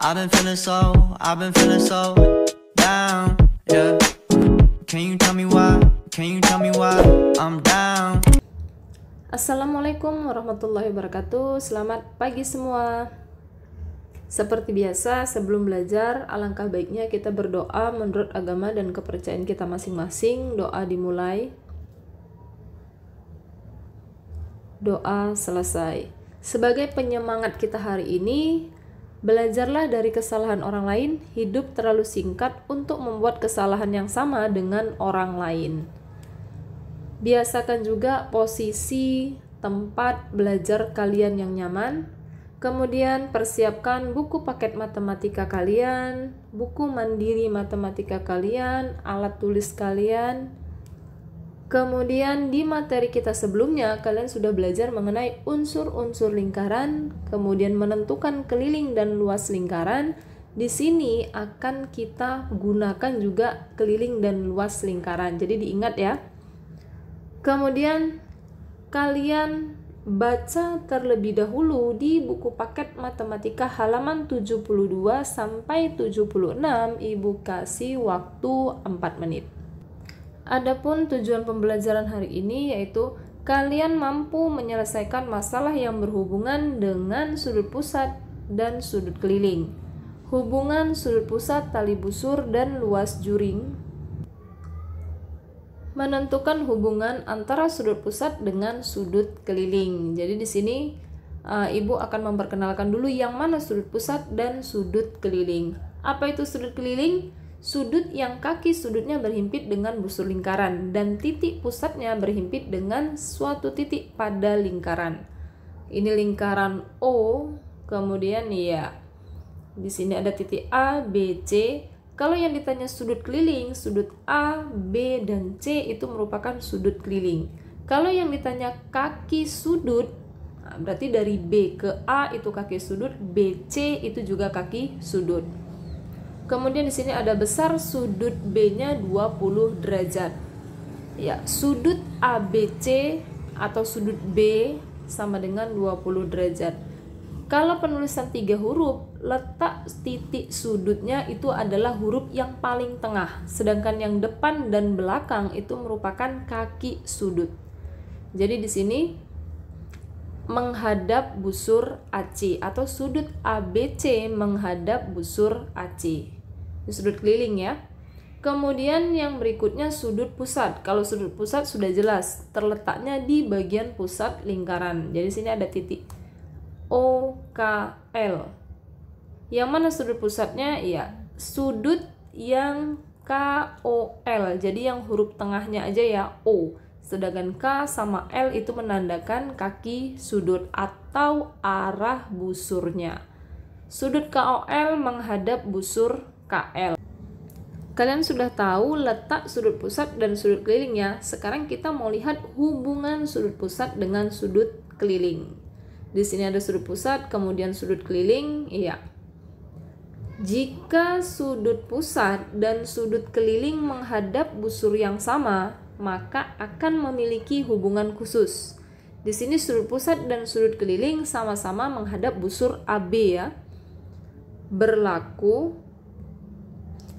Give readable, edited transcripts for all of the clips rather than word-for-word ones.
I've been feeling so down, yeah. Can you tell me why? Can you tell me why I'm down? Assalamualaikum warahmatullahi wabarakatuh. Selamat pagi semua. Seperti biasa, sebelum belajar, alangkah baiknya kita berdoa menurut agama dan kepercayaan kita masing-masing. Doa dimulai, doa selesai. Sebagai penyemangat kita hari ini, belajarlah dari kesalahan orang lain. Hidup terlalu singkat untuk membuat kesalahan yang sama dengan orang lain. Biasakan juga posisi tempat belajar kalian yang nyaman. Kemudian persiapkan buku paket matematika kalian, buku mandiri matematika kalian, alat tulis kalian. Kemudian di materi kita sebelumnya kalian sudah belajar mengenai unsur-unsur lingkaran, kemudian menentukan keliling dan luas lingkaran. Di sini akan kita gunakan juga keliling dan luas lingkaran. Jadi diingat ya. Kemudian kalian baca terlebih dahulu di buku paket matematika halaman 72 sampai 76. Ibu kasih waktu 4 menit. Adapun tujuan pembelajaran hari ini yaitu kalian mampu menyelesaikan masalah yang berhubungan dengan sudut pusat dan sudut keliling, hubungan sudut pusat, tali busur, dan luas juring, menentukan hubungan antara sudut pusat dengan sudut keliling. Jadi di sini Ibu akan memperkenalkan dulu yang mana sudut pusat dan sudut keliling. Apa itu sudut keliling? Sudut yang kaki sudutnya berhimpit dengan busur lingkaran dan titik pusatnya berhimpit dengan suatu titik pada lingkaran. Ini lingkaran O, kemudian ya di sini ada titik A, B, C. Kalau yang ditanya sudut keliling, sudut A, B, dan C itu merupakan sudut keliling. Kalau yang ditanya kaki sudut, berarti dari B ke A itu kaki sudut, B, C itu juga kaki sudut. Kemudian di sini ada besar sudut B-nya 20 derajat. Ya, sudut ABC atau sudut B sama dengan 20 derajat. Kalau penulisan 3 huruf, letak titik sudutnya itu adalah huruf yang paling tengah, sedangkan yang depan dan belakang itu merupakan kaki sudut. Jadi di sini menghadap busur AC atau sudut ABC menghadap busur AC. Di sudut keliling ya. Kemudian yang berikutnya sudut pusat. Kalau sudut pusat sudah jelas, terletaknya di bagian pusat lingkaran. Jadi sini ada titik OKL. Yang mana sudut pusatnya? Ya, sudut yang KOL. Jadi yang huruf tengahnya aja ya O. Sedangkan K sama L itu menandakan kaki sudut atau arah busurnya. Sudut KOL menghadap busur KL. Kalian sudah tahu letak sudut pusat dan sudut keliling ya. Sekarang kita mau lihat hubungan sudut pusat dengan sudut keliling. Di sini ada sudut pusat, kemudian sudut keliling. Iya. Jika sudut pusat dan sudut keliling menghadap busur yang sama, maka akan memiliki hubungan khusus. Di sini sudut pusat dan sudut keliling sama-sama menghadap busur AB ya. Berlaku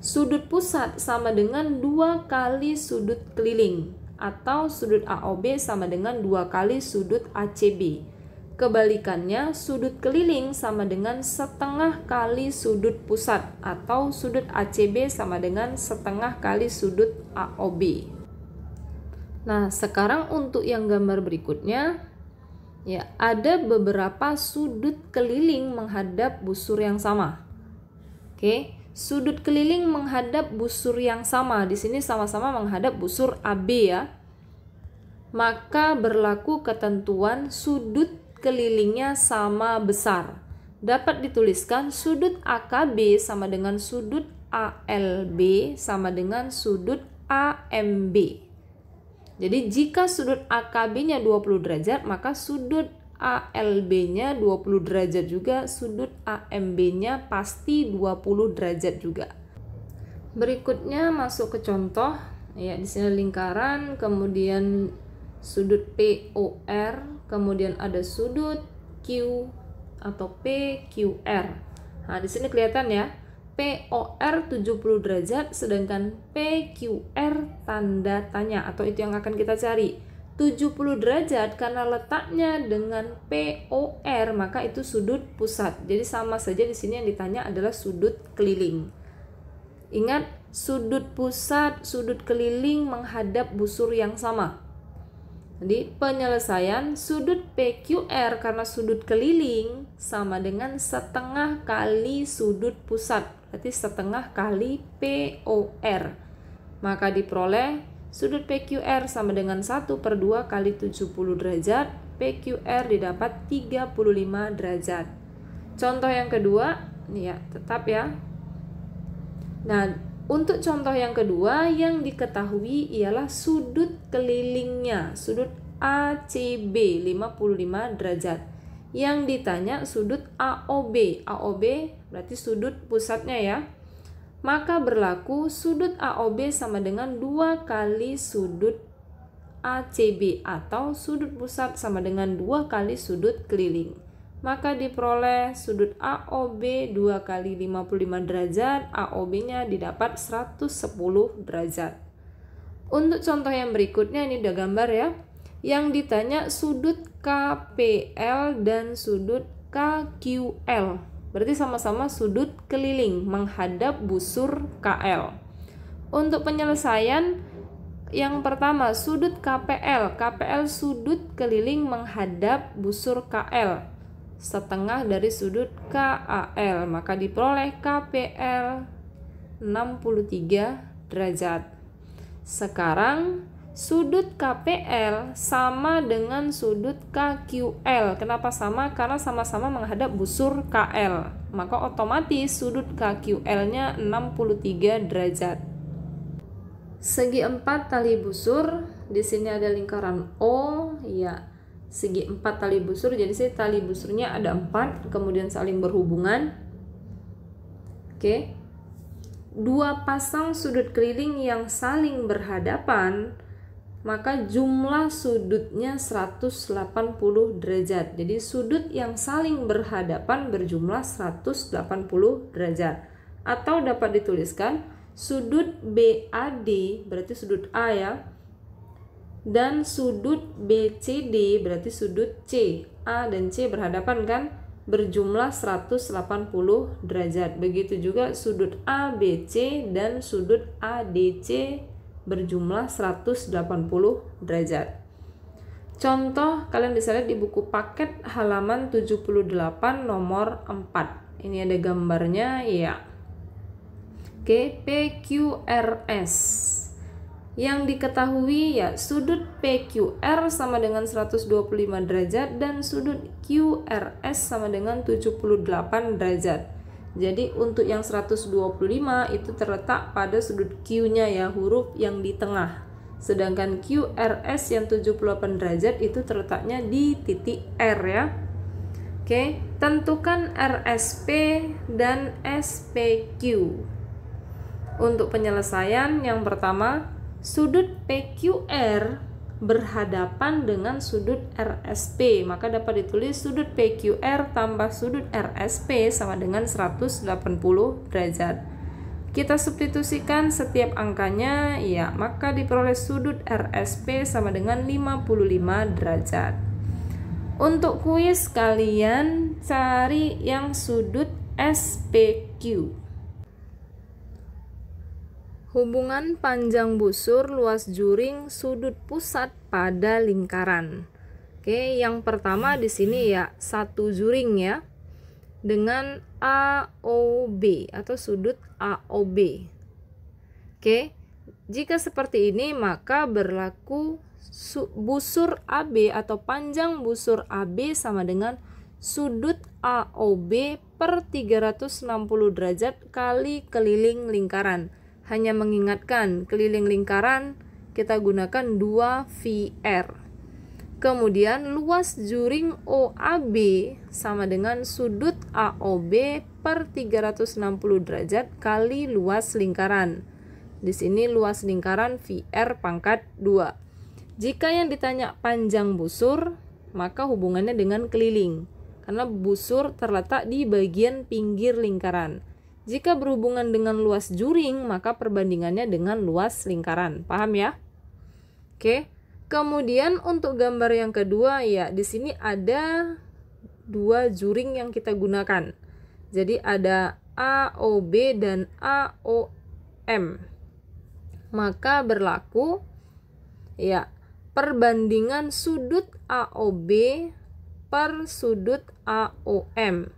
sudut pusat sama dengan 2 kali sudut keliling atau sudut AOB sama dengan 2 kali sudut ACB. Kebalikannya, sudut keliling sama dengan setengah kali sudut pusat atau sudut ACB sama dengan setengah kali sudut AOB. Nah, sekarang untuk yang gambar berikutnya, ya ada beberapa sudut keliling menghadap busur yang sama. Oke, sudut keliling menghadap busur yang sama. Di sini sama-sama menghadap busur AB ya. Maka berlaku ketentuan sudut kelilingnya sama besar. Dapat dituliskan sudut AKB sama dengan sudut ALB sama dengan sudut AMB. Jadi jika sudut AKB-nya 20 derajat, maka sudut ALB-nya 20 derajat juga, sudut AMB-nya pasti 20 derajat juga. Berikutnya masuk ke contoh. Ya, di sini lingkaran, kemudian sudut POR, kemudian ada sudut Q atau PQR. Nah, di sini kelihatan ya, POR 70 derajat, sedangkan PQR tanda tanya, atau itu yang akan kita cari. 70 derajat karena letaknya dengan POR, maka itu sudut pusat. Jadi sama saja di sini yang ditanya adalah sudut keliling. Ingat, sudut pusat, sudut keliling menghadap busur yang sama. Jadi penyelesaian sudut PQR karena sudut keliling sama dengan setengah kali sudut pusat. Berarti setengah kali POR. Maka diperoleh sudut PQR sama dengan 1/2 kali 70 derajat. PQR didapat 35 derajat. Contoh yang kedua, ya tetap ya. Nah, untuk contoh yang kedua yang diketahui ialah sudut kelilingnya, sudut ACB 55 derajat. Yang ditanya sudut AOB. AOB berarti sudut pusatnya ya. Maka berlaku sudut AOB sama dengan 2 kali sudut ACB, atau sudut pusat sama dengan 2 kali sudut keliling. Maka diperoleh sudut AOB 2 kali 55 derajat, AOB-nya didapat 110 derajat. Untuk contoh yang berikutnya, ini udah gambar ya. Yang ditanya sudut KPL dan sudut KQL. Berarti sama-sama sudut keliling menghadap busur KL. Untuk penyelesaian, yang pertama sudut KPL. KPL sudut keliling menghadap busur KL. Setengah dari sudut KAL, maka diperoleh KPL 63 derajat. Sekarang sudut KPL sama dengan sudut KQL. Kenapa sama? Karena sama-sama menghadap busur KL. Maka otomatis sudut KQL-nya 63 derajat. Segi 4 tali busur, di sini ada lingkaran O, ya. Segi 4 tali busur, jadi tali busurnya ada 4, kemudian saling berhubungan. Oke. 2 pasang sudut keliling yang saling berhadapan, maka jumlah sudutnya 180 derajat. Jadi sudut yang saling berhadapan berjumlah 180 derajat. Atau dapat dituliskan sudut BAD, berarti sudut A ya, dan sudut BCD, berarti sudut C. A dan C berhadapan kan, berjumlah 180 derajat. Begitu juga sudut ABC dan sudut ADC berjumlah 180 derajat. Contoh kalian bisa lihat di buku paket halaman 78 nomor 4. Ini ada gambarnya ya. Oke, PQRS. Yang diketahui ya, sudut PQR sama dengan 125 derajat dan sudut QRS sama dengan 78 derajat. Jadi untuk yang 125 itu terletak pada sudut Q-nya ya, huruf yang di tengah. Sedangkan QRS yang 78 derajat itu terletaknya di titik R ya. Oke, tentukan RSP dan SPQ. Untuk penyelesaian yang pertama, sudut PQR berhadapan dengan sudut RSP, maka dapat ditulis sudut PQR tambah sudut RSP sama dengan 180 derajat. Kita substitusikan setiap angkanya, ya, maka diperoleh sudut RSP sama dengan 55 derajat. Untuk kuis kalian cari yang sudut SPQ. Hubungan panjang busur, luas juring, sudut pusat pada lingkaran. Oke, yang pertama di sini ya, satu juring ya, dengan AOB atau sudut AOB. Oke, jika seperti ini maka berlaku busur AB atau panjang busur AB sama dengan sudut AOB per 360 derajat kali keliling lingkaran. Hanya mengingatkan, keliling lingkaran kita gunakan 2VR. Kemudian luas juring OAB sama dengan sudut AOB per 360 derajat kali luas lingkaran. Di sini luas lingkaran VR pangkat 2. Jika yang ditanya panjang busur, maka hubungannya dengan keliling. karena busur terletak di bagian pinggir lingkaran. Jika berhubungan dengan luas juring, maka perbandingannya dengan luas lingkaran. Paham ya? Oke. Kemudian untuk gambar yang kedua, ya di sini ada dua juring yang kita gunakan. Jadi ada AOB dan AOM. Maka berlaku ya perbandingan sudut AOB per sudut AOM.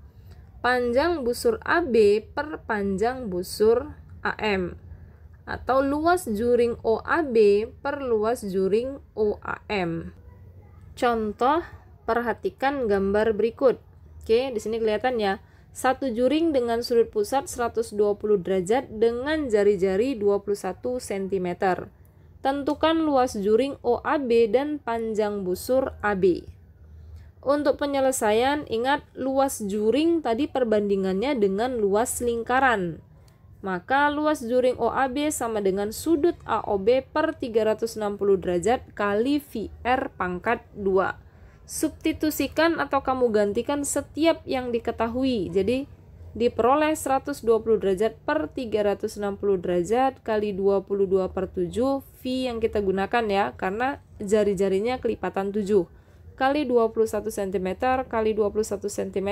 Panjang busur AB per panjang busur AM, atau luas juring OAB per luas juring OAM. Contoh, perhatikan gambar berikut. Oke, di sini kelihatan ya. Satu juring dengan sudut pusat 120 derajat dengan jari-jari 21 cm. Tentukan luas juring OAB dan panjang busur AB. Untuk penyelesaian, ingat luas juring tadi perbandingannya dengan luas lingkaran. Maka luas juring OAB sama dengan sudut AOB per 360 derajat kali VR pangkat 2. Substitusikan atau kamu gantikan setiap yang diketahui. Jadi diperoleh 120 derajat per 360 derajat kali 22 per 7 V yang kita gunakan ya, karena jari-jarinya kelipatan 7. Kali 21 cm kali 21 cm.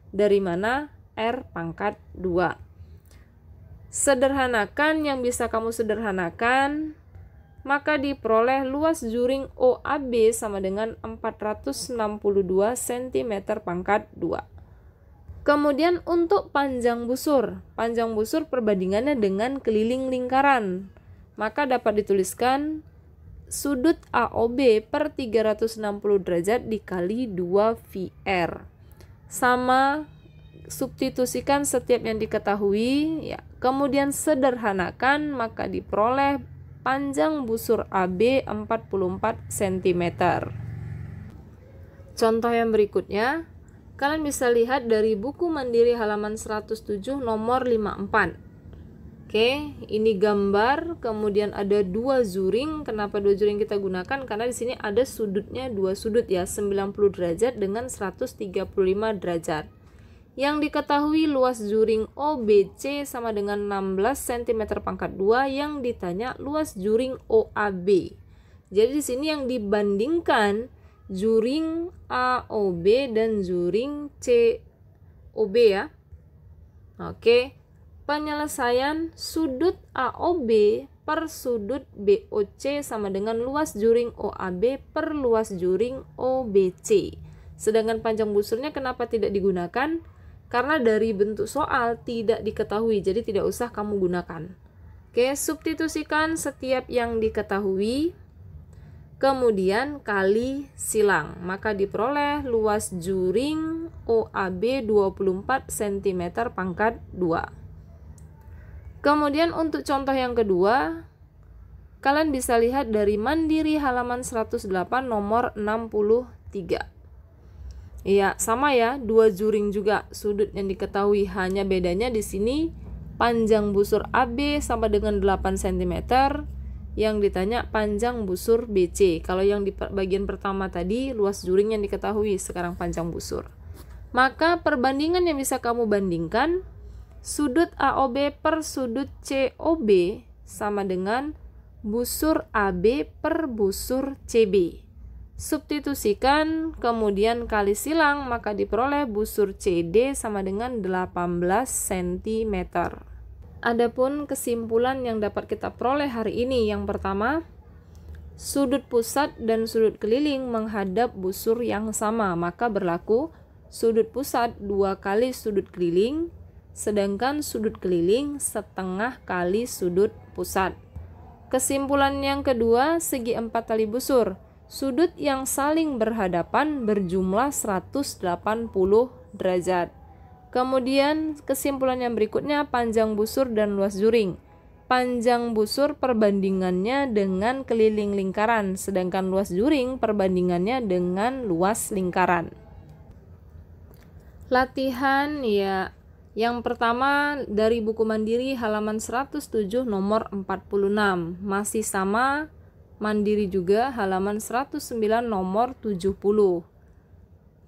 Dari mana? R pangkat 2. Sederhanakan yang bisa kamu sederhanakan, maka diperoleh luas juring OAB sama dengan 462 cm pangkat 2. Kemudian untuk panjang busur perbandingannya dengan keliling lingkaran. Maka dapat dituliskan sudut AOB per 360 derajat dikali 2 VR. Sama, substitusikan setiap yang diketahui ya. Kemudian sederhanakan, maka diperoleh panjang busur AB 44 cm. Contoh yang berikutnya, kalian bisa lihat dari buku Mandiri halaman 107 nomor 54. Oke, ini gambar, kemudian ada dua juring. Kenapa dua juring kita gunakan? Karena di sini ada sudutnya dua sudut ya, 90 derajat dengan 135 derajat. Yang diketahui luas juring OBC sama dengan 16 cm pangkat 2, yang ditanya luas juring OAB. Jadi di sini yang dibandingkan juring AOB dan juring COB ya. Oke. Penyelesaian sudut AOB per sudut BOC sama dengan luas juring OAB per luas juring OBC. Sedangkan panjang busurnya kenapa tidak digunakan? Karena dari bentuk soal tidak diketahui, jadi tidak usah kamu gunakan. Oke, substitusikan setiap yang diketahui, kemudian kali silang. Maka diperoleh luas juring OAB 24 cm pangkat 2. Kemudian untuk contoh yang kedua, kalian bisa lihat dari Mandiri halaman 108 nomor 63. Iya, sama ya, dua juring juga sudut yang diketahui, hanya bedanya di sini panjang busur AB sama dengan 8 cm, yang ditanya panjang busur BC. Kalau yang di bagian pertama tadi luas juring yang diketahui, sekarang panjang busur. Maka perbandingan yang bisa kamu bandingkan, sudut AOB per sudut COB sama dengan busur AB per busur CB. Substitusikan, kemudian kali silang, maka diperoleh busur CD sama dengan 18 cm. Adapun kesimpulan yang dapat kita peroleh hari ini, yang pertama, sudut pusat dan sudut keliling menghadap busur yang sama, maka berlaku sudut pusat 2 kali sudut keliling, sedangkan sudut keliling setengah kali sudut pusat. Kesimpulan yang kedua, segi 4 tali busur, sudut yang saling berhadapan berjumlah 180 derajat. Kemudian kesimpulan yang berikutnya, panjang busur dan luas juring. Panjang busur perbandingannya dengan keliling lingkaran, sedangkan luas juring perbandingannya dengan luas lingkaran. Latihan ya. Yang pertama dari buku Mandiri halaman 107 nomor 46. Masih sama, Mandiri juga halaman 109 nomor 70.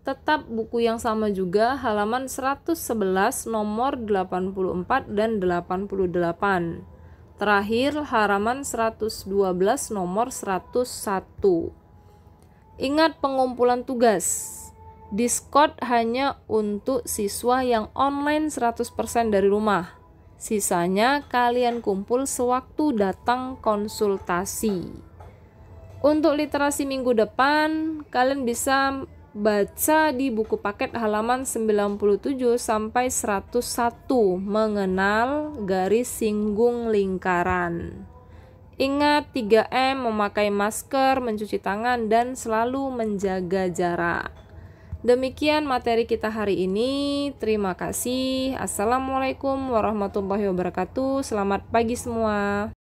Tetap buku yang sama juga, halaman 111 nomor 84 dan 88. Terakhir halaman 112 nomor 101. Ingat pengumpulan tugas. Discord hanya untuk siswa yang online 100% dari rumah. Sisanya kalian kumpul sewaktu datang konsultasi. Untuk literasi minggu depan, kalian bisa baca di buku paket halaman 97 sampai 101 mengenal garis singgung lingkaran. Ingat 3M, memakai masker, mencuci tangan, dan selalu menjaga jarak. Demikian materi kita hari ini. Terima kasih. Assalamualaikum warahmatullahi wabarakatuh. Selamat pagi semua.